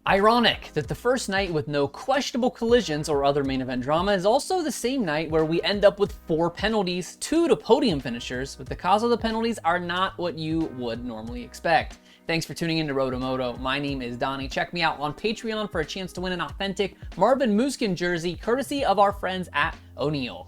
Ironic that the first night with no questionable collisions or other main event drama is also the same night where we end up with 4 penalties, 2 to podium finishers, but the cause of the penalties are not what you would normally expect. Thanks for tuning in to RotoMoto. My name is Donnie. Check me out on Patreon for a chance to win an authentic Marvin Musquin jersey, courtesy of our friends at O'Neal.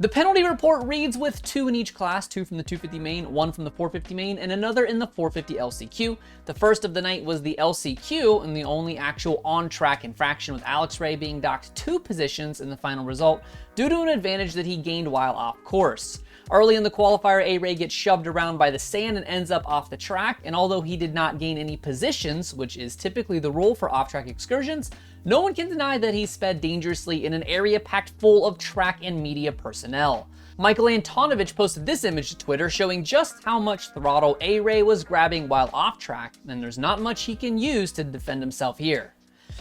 The penalty report reads with 2 in each class, 2 from the 250 main, 1 from the 450 main, and another in the 450 LCQ. The first of the night was the LCQ, and the only actual on-track infraction, with Alex Ray being docked 2 positions in the final result due to an advantage that he gained while off course. Early in the qualifier, A-Ray gets shoved around by the sand and ends up off the track, and although he did not gain any positions, which is typically the rule for off-track excursions, no one can deny that he sped dangerously in an area packed full of track and media personnel. Michael Antonovich posted this image to Twitter showing just how much throttle A-Ray was grabbing while off track, and there's not much he can use to defend himself here.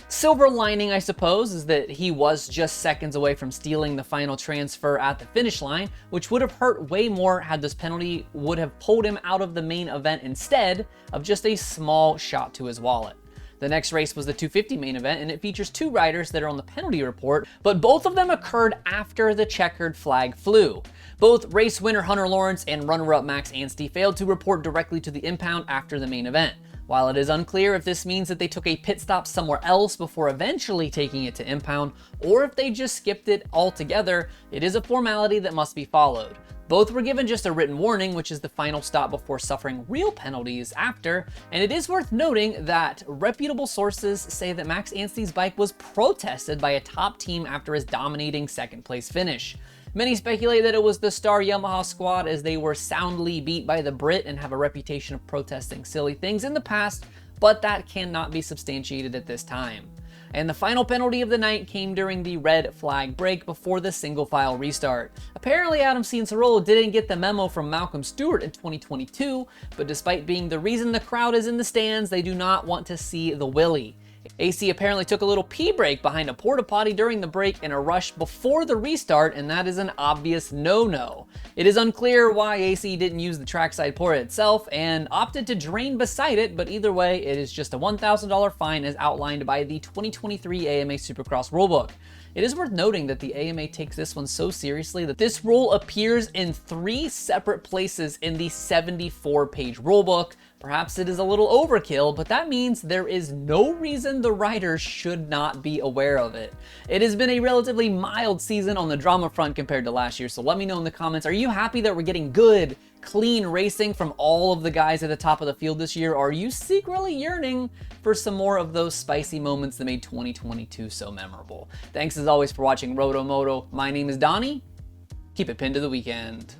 Silver lining, I suppose, is that he was just seconds away from stealing the final transfer at the finish line, which would have hurt way more had this penalty would have pulled him out of the main event instead of just a small shot to his wallet. The next race was the 250 main event, and it features 2 riders that are on the penalty report, but both of them occurred after the checkered flag flew. Both race winner Hunter Lawrence and runner-up Max Anstie failed to report directly to the impound after the main event. While it is unclear if this means that they took a pit stop somewhere else before eventually taking it to impound, or if they just skipped it altogether, it is a formality that must be followed. Both were given just a written warning, which is the final stop before suffering real penalties after, and it is worth noting that reputable sources say that Max Anstie's bike was protested by a top team after his dominating second place finish. Many speculate that it was the Star Yamaha squad, as they were soundly beat by the Brit and have a reputation of protesting silly things in the past, but that cannot be substantiated at this time. And the final penalty of the night came during the red flag break before the single file restart. Apparently Cianciarulo didn't get the memo from Malcolm Stewart in 2022, but despite being the reason the crowd is in the stands, they do not want to see the Willie. AC apparently took a little pee break behind a porta potty during the break in a rush before the restart, and that is an obvious no-no. It is unclear why AC didn't use the trackside porta itself and opted to drain beside it, but either way, it is just a $1,000 fine as outlined by the 2023 AMA Supercross rulebook. It is worth noting that the AMA takes this one so seriously that this rule appears in 3 separate places in the 74-page rulebook. Perhaps it is a little overkill, but that means there is no reason the riders should not be aware of it. It has been a relatively mild season on the drama front compared to last year, so let me know in the comments, are you happy that we're getting good, clean racing from all of the guys at the top of the field this year, or are you secretly yearning for some more of those spicy moments that made 2022 so memorable? Thanks as always for watching RotoMoto. My name is Donnie. Keep it pinned to the weekend.